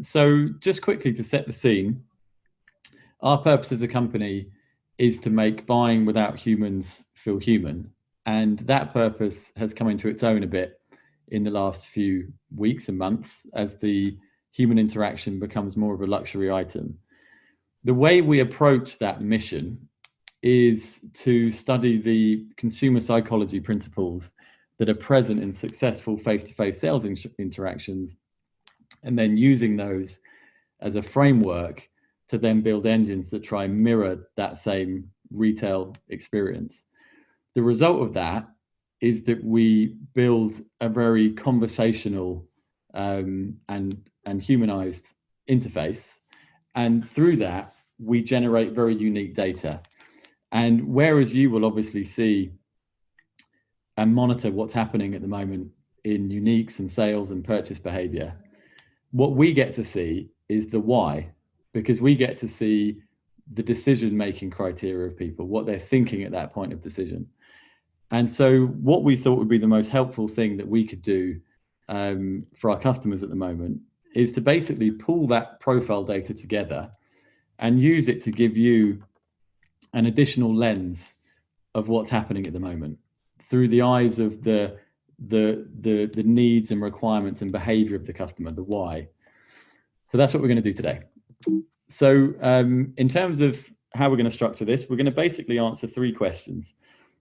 So just quickly to set the scene, our purpose as a company is to make buying without humans feel human. And that purpose has come into its own a bit in the last few weeks and months as the human interaction becomes more of a luxury item. The way we approach that mission is to study the consumer psychology principles that are present in successful face-to-face sales interactions, and then using those as a framework to then build engines that try and mirror that same retail experience. The result of that is that we build a very conversational and humanized interface, and through that we generate very unique data. And whereas you will obviously see and monitor what's happening at the moment in uniques and sales and purchase behavior, what we get to see is the why, because we get to see the decision-making criteria of people, what they're thinking at that point of decision. And so what we thought would be the most helpful thing that we could do for our customers at the moment is to basically pull that profile data together and use it to give you an additional lens of what's happening at the moment through the eyes of the needs and requirements and behavior of the customer, the why. So that's what we're going to do today. So in terms of how we're going to structure this, we're going to basically answer three questions.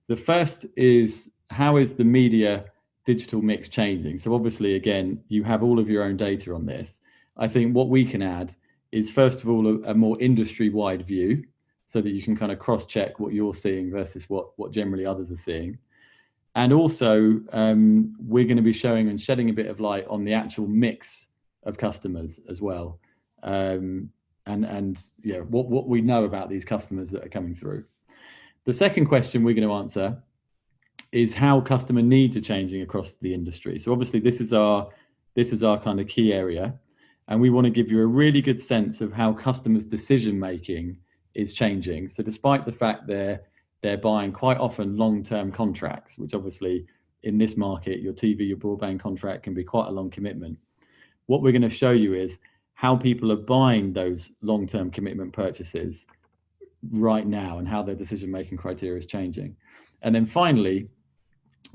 The first is, how is the media digital mix changing? So obviously, again, you have all of your own data on this. I think what we can add is, first of all, a more industry-wide view, so that you can kind of cross-check what you're seeing versus what generally others are seeing. And also, we're going to be showing and shedding a bit of light on the actual mix of customers as well, and yeah, what we know about these customers that are coming through. The second question we're going to answer is how customer needs are changing across the industry. So obviously, this is our kind of key area, and we want to give you a really good sense of how customers' decision making is changing. So despite the fact they're buying quite often long-term contracts, which obviously in this market, your TV, your broadband contract can be quite a long commitment. What we're going to show you is how people are buying those long-term commitment purchases right now and how their decision-making criteria is changing. And then finally,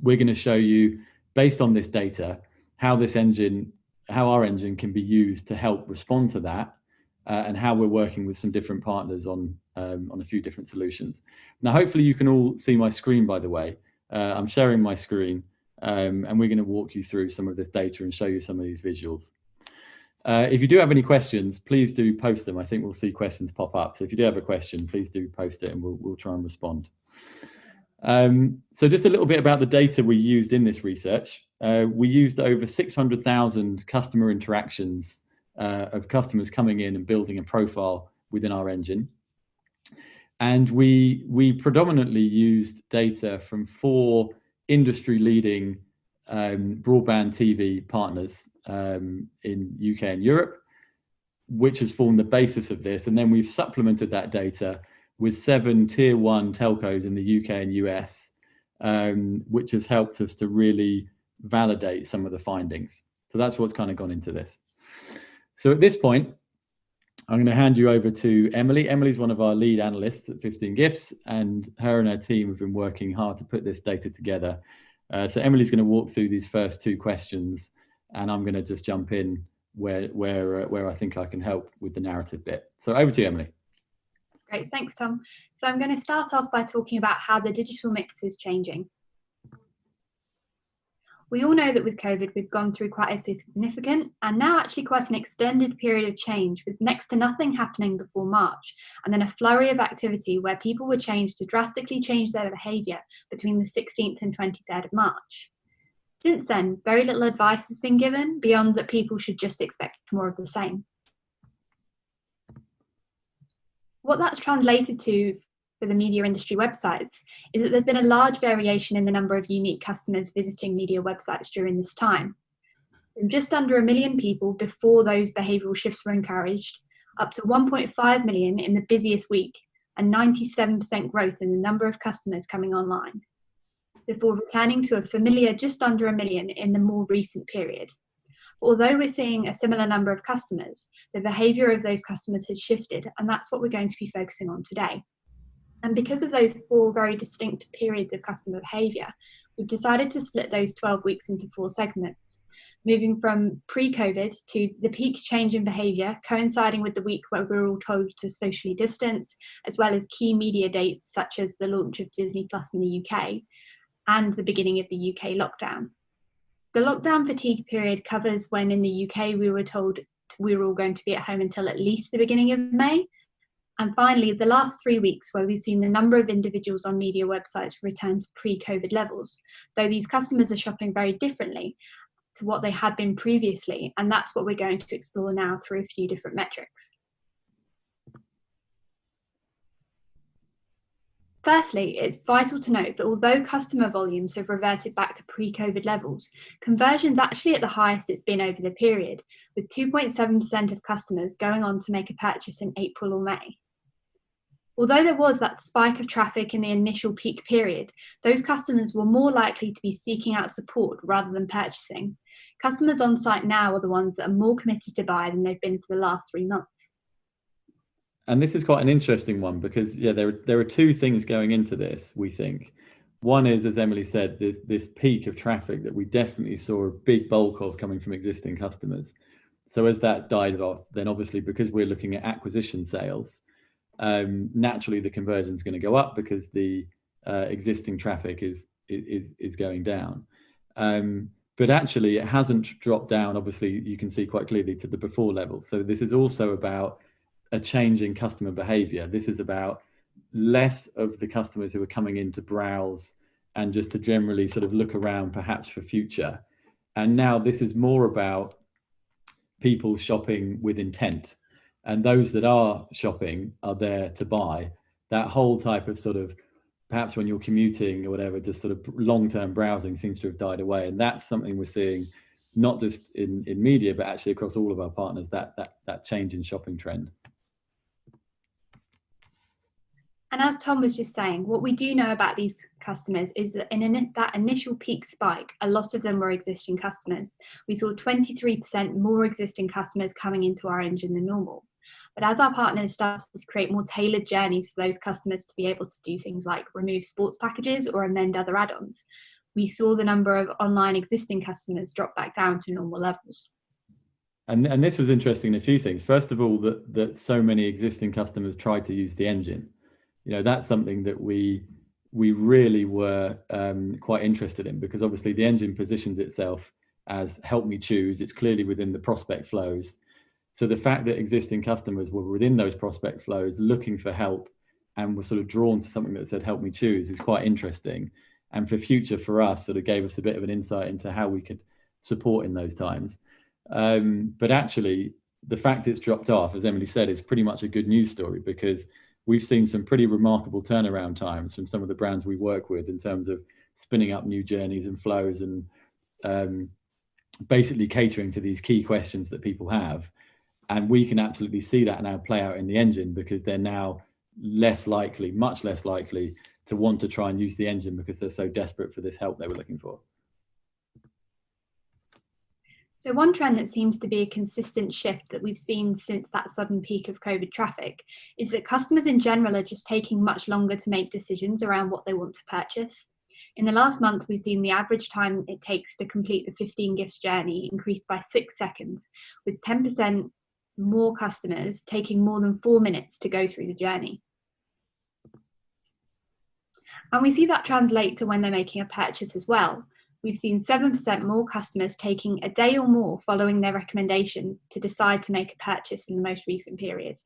we're going to show you, based on this data, how our engine can be used to help respond to that, and how we're working with some different partners on a few different solutions. Now, hopefully you can all see my screen, by the way. I'm sharing my screen, and we're going to walk you through some of this data and show you some of these visuals. If you do have any questions, please do post them. I think we'll see questions pop up. So if you do have a question, please do post it and we'll try and respond. So just a little bit about the data we used in this research. We used over 600,000 customer interactions of customers coming in and building a profile within our engine. And we predominantly used data from 4 industry-leading broadband TV partners in UK and Europe, which has formed the basis of this. And then we've supplemented that data with 7 tier 1 telcos in the UK and US, which has helped us to really validate some of the findings. So that's what's kind of gone into this. So at this point, I'm going to hand you over to Emily. Emily's one of our lead analysts at 15 Gifts, and her and her team have been working hard to put this data together. So Emily's going to walk through these first 2 questions, and I'm going to just jump in where I think I can help with the narrative bit. So over to you, Emily. Great, thanks, Tom. So I'm going to start off by talking about how the digital mix is changing. We all know that with COVID, we've gone through quite a significant and now actually quite an extended period of change, with next to nothing happening before March, and then a flurry of activity where people were changed to drastically change their behaviour between the 16th and 23rd of March. Since then, very little advice has been given beyond that people should just expect more of the same. What that's translated to for the media industry websites is that there's been a large variation in the number of unique customers visiting media websites during this time. From just under 1 million people before those behavioural shifts were encouraged, up to 1.5 million in the busiest week, and 97% growth in the number of customers coming online, before returning to a familiar just under 1 million in the more recent period. Although we're seeing a similar number of customers, the behaviour of those customers has shifted, and that's what we're going to be focusing on today. And because of those 4 very distinct periods of customer behaviour, we've decided to split those 12 weeks into 4 segments, moving from pre-COVID to the peak change in behaviour, coinciding with the week where we were all told to socially distance, as well as key media dates such as the launch of Disney Plus in the UK and the beginning of the UK lockdown. The lockdown fatigue period covers when in the UK we were told we were all going to be at home until at least the beginning of May. And finally, the last 3 weeks where we've seen the number of individuals on media websites return to pre-COVID levels, though these customers are shopping very differently to what they had been previously, and that's what we're going to explore now through a few different metrics. Firstly, it's vital to note that although customer volumes have reverted back to pre-COVID levels, conversion's actually at the highest it's been over the period, with 2.7% of customers going on to make a purchase in April or May. Although there was that spike of traffic in the initial peak period, those customers were more likely to be seeking out support rather than purchasing. Customers on site now are the ones that are more committed to buy than they've been for the last 3 months. And this is quite an interesting one because there are 2 things going into this, we think. One is, as Emily said, this peak of traffic that we definitely saw a big bulk of coming from existing customers. So as that died off, then obviously because we're looking at acquisition sales, naturally the conversion is going to go up because the existing traffic is going down. But actually it hasn't dropped down, obviously you can see quite clearly, to the before level. So this is also about a change in customer behavior. This is about less of the customers who are coming in to browse and just to generally sort of look around perhaps for future. And now this is more about people shopping with intent. And those that are shopping are there to buy. That whole type of sort of, perhaps when you're commuting or whatever, just sort of long-term browsing seems to have died away. And that's something we're seeing not just in media, but actually across all of our partners, that change in shopping trend. And as Tom was just saying, what we do know about these customers is that in that initial peak spike, a lot of them were existing customers. We saw 23% more existing customers coming into our engine than normal. But as our partners started to create more tailored journeys for those customers to be able to do things like remove sports packages or amend other add-ons, we saw the number of online existing customers drop back down to normal levels. And this was interesting in a few things. First of all, that so many existing customers tried to use the engine. That's something that we really were quite interested in, because obviously the engine positions itself as help me choose. It's clearly within the prospect flows. So the fact that existing customers were within those prospect flows looking for help and were sort of drawn to something that said help me choose is quite interesting. And for future, for us, sort of gave us a bit of an insight into how we could support in those times. But actually, the fact it's dropped off, as Emily said, is pretty much a good news story, because we've seen some pretty remarkable turnaround times from some of the brands we work with in terms of spinning up new journeys and flows and basically catering to these key questions that people have. And we can absolutely see that now play out in the engine, because they're now less likely, much less likely, to want to try and use the engine because they're so desperate for this help they were looking for. So one trend that seems to be a consistent shift that we've seen since that sudden peak of COVID traffic is that customers in general are just taking much longer to make decisions around what they want to purchase. In the last month, we've seen the average time it takes to complete the 15 gifts journey increase by 6 seconds, with 10% more customers taking more than 4 minutes to go through the journey. And we see that translate to when they're making a purchase as well. We've seen 7% more customers taking a day or more following their recommendation to decide to make a purchase in the most recent period.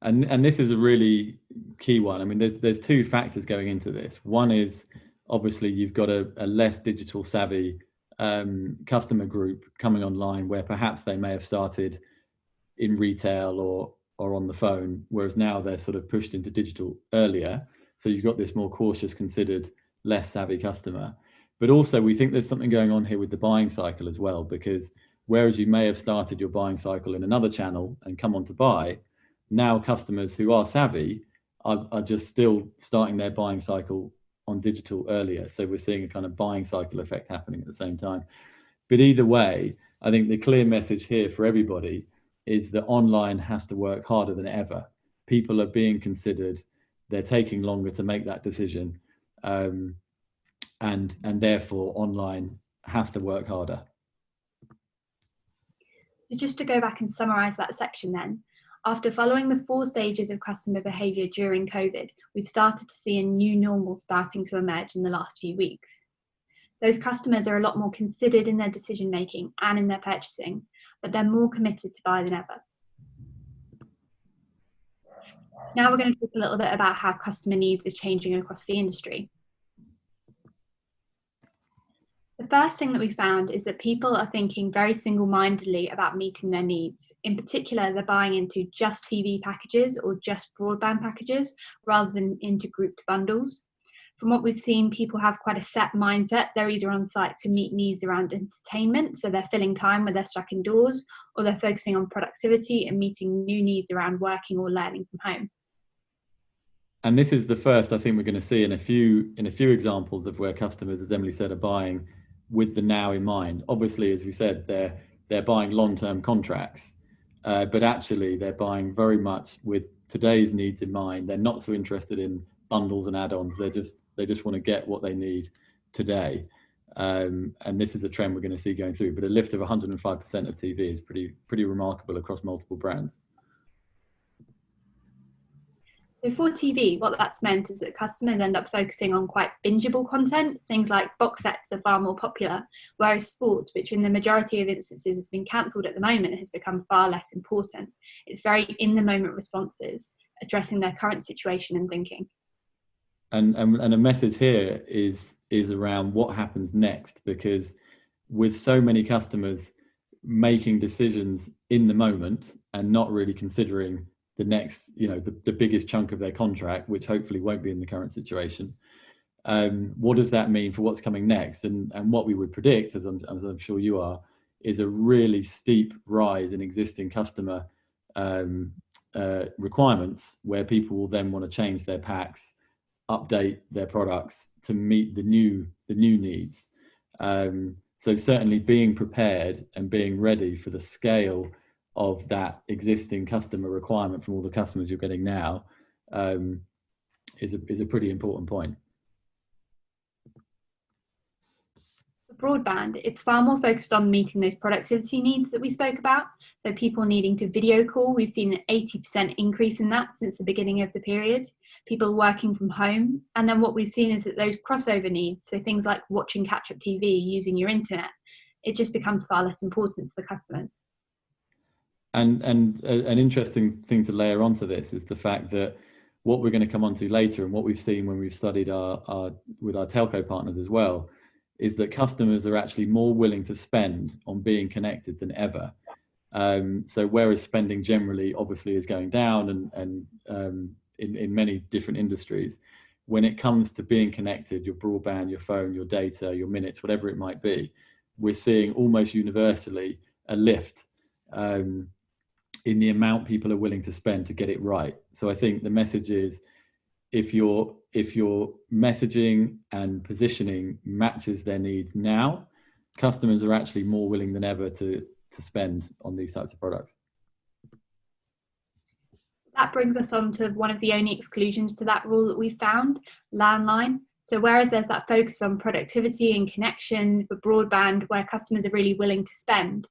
And this is a really key one. I mean, there's 2 factors going into this. One is obviously you've got a less digital savvy customer group coming online, where perhaps they may have started in retail or on the phone, whereas now they're sort of pushed into digital earlier. So you've got this more cautious, considered, less savvy customer. But also we think there's something going on here with the buying cycle as well, because whereas you may have started your buying cycle in another channel and come on to buy, now customers who are savvy are just still starting their buying cycle on digital earlier. So we're seeing a kind of buying cycle effect happening at the same time. But either way, I think the clear message here for everybody is that online has to work harder than ever. People are being considered, they're taking longer to make that decision, and therefore online has to work harder. So just to go back and summarise that section then, after following the 4 stages of customer behaviour during COVID, we've started to see a new normal starting to emerge in the last few weeks. Those customers are a lot more considered in their decision making and in their purchasing, but they're more committed to buy than ever. Now we're going to talk a little bit about how customer needs are changing across the industry. The first thing that we found is that people are thinking very single-mindedly about meeting their needs. In particular, they're buying into just TV packages or just broadband packages rather than into grouped bundles. From what we've seen, people have quite a set mindset. They're either on site to meet needs around entertainment, so they're filling time where they're stuck indoors, or they're focusing on productivity and meeting new needs around working or learning from home. And this is the first I think we're going to see in a few examples of where customers, as Emily said, are buying with the now in mind. Obviously, as we said, they're buying long-term contracts, but actually they're buying very much with today's needs in mind. They're not so interested in bundles and add-ons. They just want to get what they need today. And this is a trend we're going to see going through. But a lift of 105% of TV is pretty remarkable across multiple brands. So for TV, what that's meant is that customers end up focusing on quite bingeable content. Things like box sets are far more popular, whereas sport, which in the majority of instances has been cancelled at the moment, has become far less important. It's very in-the-moment responses, addressing their current situation and thinking. And a message here is around what happens next, because with so many customers making decisions in the moment and not really considering the next, the biggest chunk of their contract, which hopefully won't be in the current situation. What does that mean for what's coming next? And what we would predict, as I'm sure you are, is a really steep rise in existing customer requirements, where people will then want to change their packs, update their products to meet the new needs. So certainly being prepared and being ready for the scale of that existing customer requirement from all the customers you're getting now is a pretty important point. For broadband, it's far more focused on meeting those productivity needs that we spoke about. So people needing to video call, we've seen an 80% increase in that since the beginning of the period. People working from home. And then what we've seen is that those crossover needs, so things like watching catch-up TV, using your internet, it just becomes far less important to the customers. And an interesting thing to layer onto this is the fact that what we're going to come on to later, and what we've seen when we've studied with our telco partners as well, is that customers are actually more willing to spend on being connected than ever. So whereas spending generally obviously is going down and in many different industries, when it comes to being connected, your broadband, your phone, your data, your minutes, whatever it might be, we're seeing almost universally a lift in the amount people are willing to spend to get it right. So I think the message is, if your messaging and positioning matches their needs now, customers are actually more willing than ever to spend on these types of products. That brings us on to one of the only exclusions to that rule that we found, landline. So whereas there's that focus on productivity and connection for broadband, where customers are really willing to spend,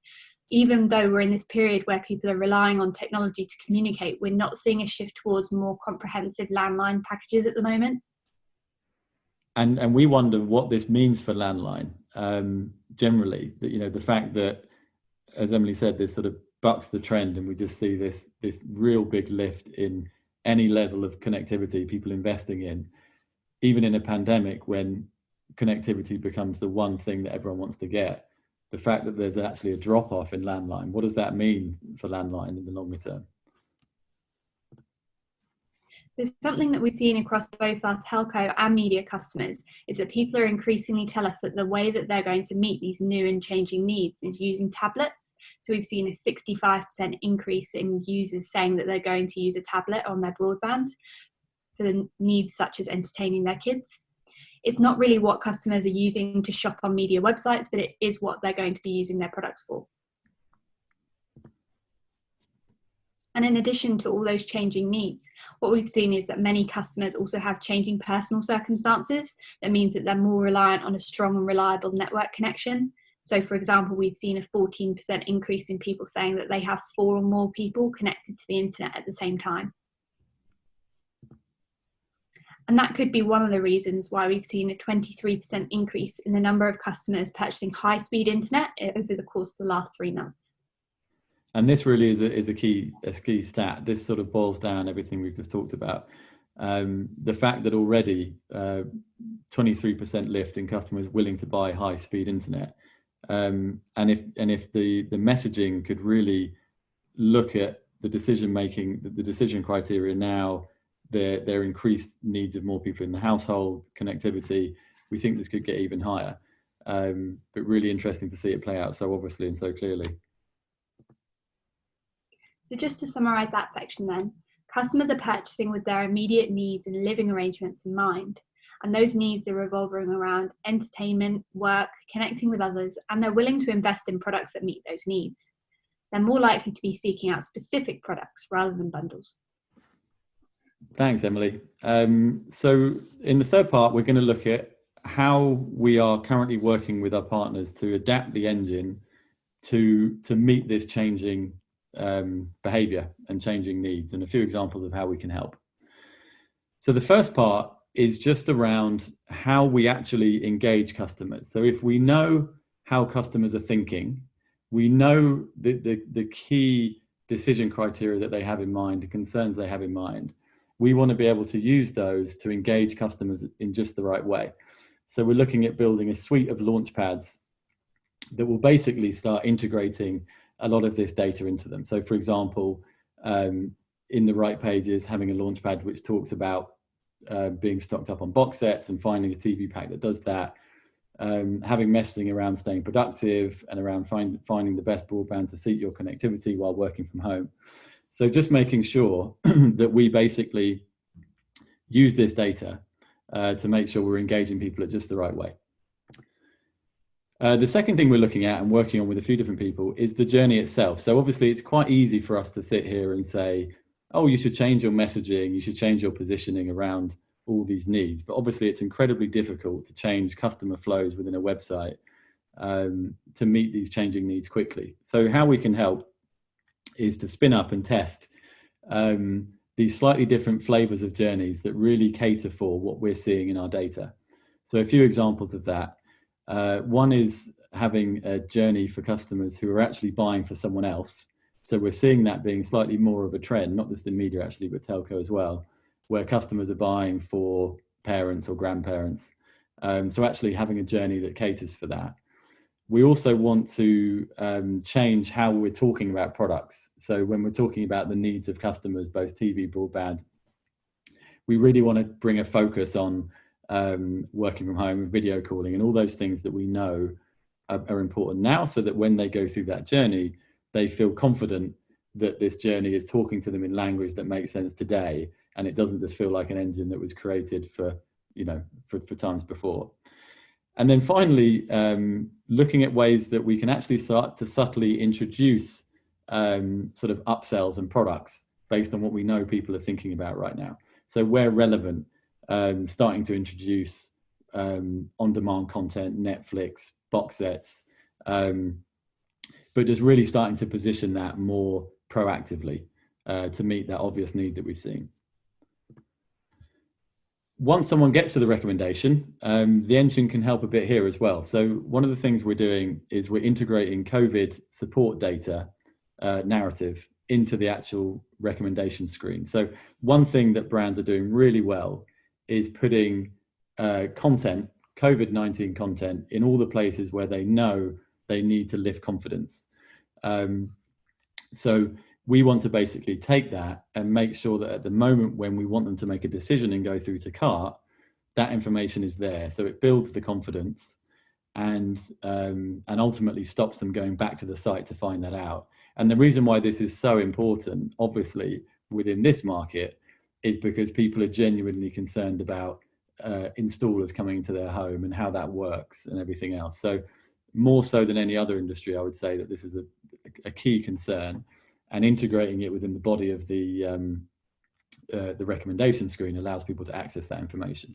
even though we're in this period where people are relying on technology to communicate, we're not seeing a shift towards more comprehensive landline packages at the moment. And we wonder what this means for landline generally. That the fact that, as Emily said, this sort of bucks the trend, and we just see this real big lift in any level of connectivity people investing in, even in a pandemic when connectivity becomes the one thing that everyone wants to get. The fact that there's actually a drop off in landline, what does that mean for landline in the longer term? So something that we've seen across both our telco and media customers is that people are increasingly tell us that the way that they're going to meet these new and changing needs is using tablets. So we've seen a 65% increase in users saying that they're going to use a tablet on their broadband for the needs such as entertaining their kids. It's not really what customers are using to shop on media websites, but it is what they're going to be using their products for. And in addition to all those changing needs, what we've seen is that many customers also have changing personal circumstances. That means that they're more reliant on a strong and reliable network connection. So, for example, we've seen a 14% increase in people saying that they have 4 or more people connected to the internet at the same time. And that could be one of the reasons why we've seen a 23% increase in the number of customers purchasing high-speed internet over the course of the last 3 months. And this really is a key stat. This sort of boils down everything we've just talked about. The fact that already 23% lift in customers willing to buy high-speed internet, and if the messaging could really look at the decision criteria now, their increased needs of more people in the household, connectivity, we think this could get even higher. But really interesting to see it play out so obviously and so clearly. So just to summarise that section then, customers are purchasing with their immediate needs and living arrangements in mind. And those needs are revolving around entertainment, work, connecting with others, and they're willing to invest in products that meet those needs. They're more likely to be seeking out specific products rather than bundles. Thanks, Emily. So in the third part, we're going to look at how we are currently working with our partners to adapt the engine to meet this changing behavior and changing needs, and a few examples of how we can help. So the first part is just around how we actually engage customers. So if we know how customers are thinking, we know the key decision criteria that they have in mind, the concerns they have in mind, we want to be able to use those to engage customers in just the right way. So we're looking at building a suite of launch pads that will basically start integrating a lot of this data into them. So for example, in the right pages, having a launch pad which talks about being stocked up on box sets and finding a TV pack that does that, having messaging around staying productive and around finding the best broadband to suit your connectivity while working from home. So just making sure that we basically use this data to make sure we're engaging people at just the right way. The second thing we're looking at and working on with a few different people is the journey itself. So obviously it's quite easy for us to sit here and say, oh, you should change your messaging, you should change your positioning around all these needs. But obviously it's incredibly difficult to change customer flows within a website to meet these changing needs quickly. So how we can help is to spin up and test these slightly different flavors of journeys that really cater for what we're seeing in our data. So a few examples of that. One is having a journey for customers who are actually buying for someone else. So we're seeing that being slightly more of a trend, not just in media actually, but telco as well, where customers are buying for parents or grandparents. So actually having a journey that caters for that. We also want to change how we're talking about products. So when we're talking about the needs of customers, both TV, broadband, we really want to bring a focus on working from home and video calling and all those things that we know are important now, so that when they go through that journey, they feel confident that this journey is talking to them in language that makes sense today, and it doesn't just feel like an engine that was created for times before. And then finally, looking at ways that we can actually start to subtly introduce sort of upsells and products based on what we know people are thinking about right now. So where relevant, starting to introduce on-demand content, Netflix, box sets, but just really starting to position that more proactively to meet that obvious need that we've seen. Once someone gets to the recommendation, the engine can help a bit here as well. So one of the things we're doing is we're integrating COVID support data narrative into the actual recommendation screen. So one thing that brands are doing really well is putting content, COVID-19 content, in all the places where they know they need to lift confidence. So we want to basically take that and make sure that at the moment when we want them to make a decision and go through to cart, that information is there. So it builds the confidence and ultimately stops them going back to the site to find that out. And the reason why this is so important, obviously, within this market is because people are genuinely concerned about installers coming into their home and how that works and everything else. So more so than any other industry, I would say that this is a key concern. and integrating it within the body of the recommendation screen allows people to access that information.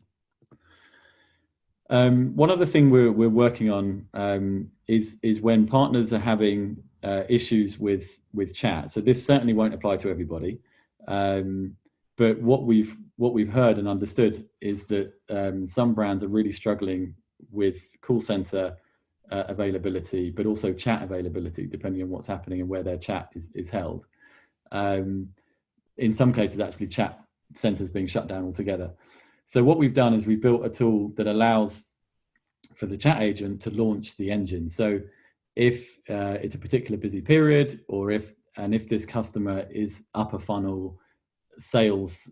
One other thing we're working on is when partners are having issues with chat. So this certainly won't apply to everybody, but what we've heard and understood is that some brands are really struggling with call center availability, but also chat availability, depending on what's happening and where their chat is held. In some cases, actually, chat centers being shut down altogether. So what we've done is we've built a tool that allows for the chat agent to launch the engine. So if it's a particular busy period, or if this customer is upper funnel sales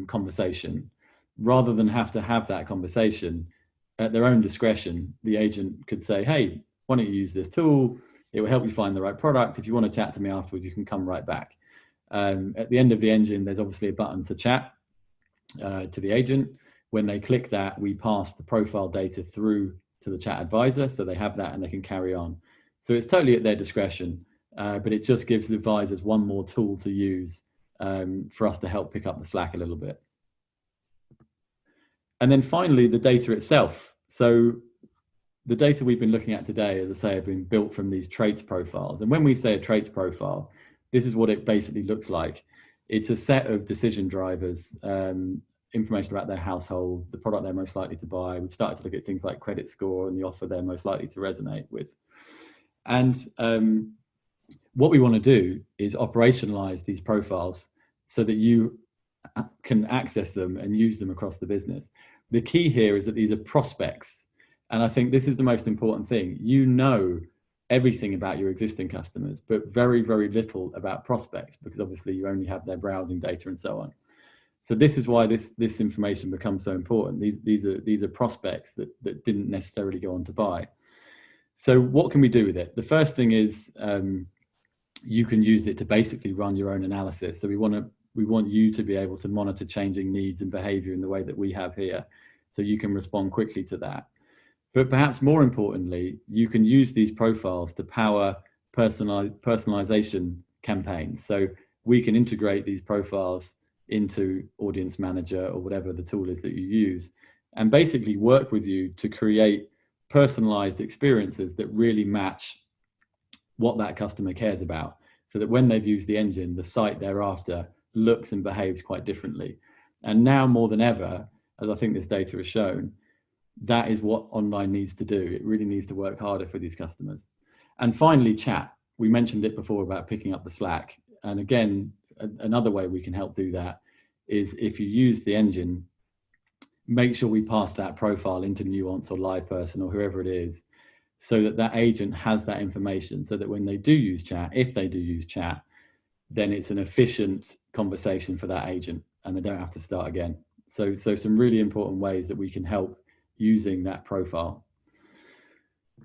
conversation, rather than have to have that conversation at their own discretion, the agent could say, hey, why don't you use this tool? It will help you find the right product. If you want to chat to me afterwards, you can come right back. At the end of the engine, there's obviously a button to chat to the agent. When they click that, we pass the profile data through to the chat advisor, so they have that and they can carry on. So it's totally at their discretion, but it just gives the advisors one more tool to use for us to help pick up the slack a little bit. And then finally, the data itself. So the data we've been looking at today, as I say, have been built from these traits profiles. And when we say a traits profile, this is what it basically looks like. It's a set of decision drivers, information about their household, the product they're most likely to buy. We've started to look at things like credit score and the offer they're most likely to resonate with. And what we want to do is operationalize these profiles so that you can access them and use them across the business. The key here is that these are prospects. And I think this is the most important thing. You know everything about your existing customers, but very, very little about prospects, because obviously you only have their browsing data and so on. So this is why this information becomes so important. These are prospects that didn't necessarily go on to buy. So what can we do with it? The first thing is you can use it to basically run your own analysis. So we want you to be able to monitor changing needs and behavior in the way that we have here, so you can respond quickly to that. But perhaps more importantly, you can use these profiles to power personalization campaigns. So we can integrate these profiles into Audience Manager or whatever the tool is that you use, and basically work with you to create personalized experiences that really match what that customer cares about, so that when they've used the engine, the site thereafter looks and behaves quite differently. And now more than ever, as I think this data has shown, that is what online needs to do. It really needs to work harder for these customers. And finally, chat. We mentioned it before about picking up the slack. And again, another way we can help do that is if you use the engine, make sure we pass that profile into Nuance or LivePerson or whoever it is, so that that agent has that information, so that when they do use chat, if they do use chat, then it's an efficient conversation for that agent and they don't have to start again. So some really important ways that we can help using that profile.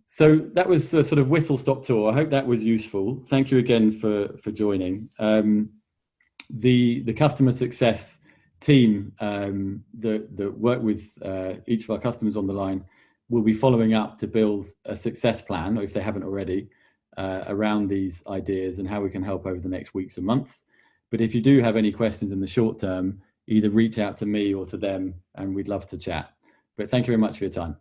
So that was the sort of whistle-stop tour. I hope that was useful. Thank you again for joining. The customer success team that work with each of our customers on the line will be following up to build a success plan, or if they haven't already, around these ideas and how we can help over the next weeks and months. But if you do have any questions in the short term, either reach out to me or to them, and we'd love to chat. But thank you very much for your time.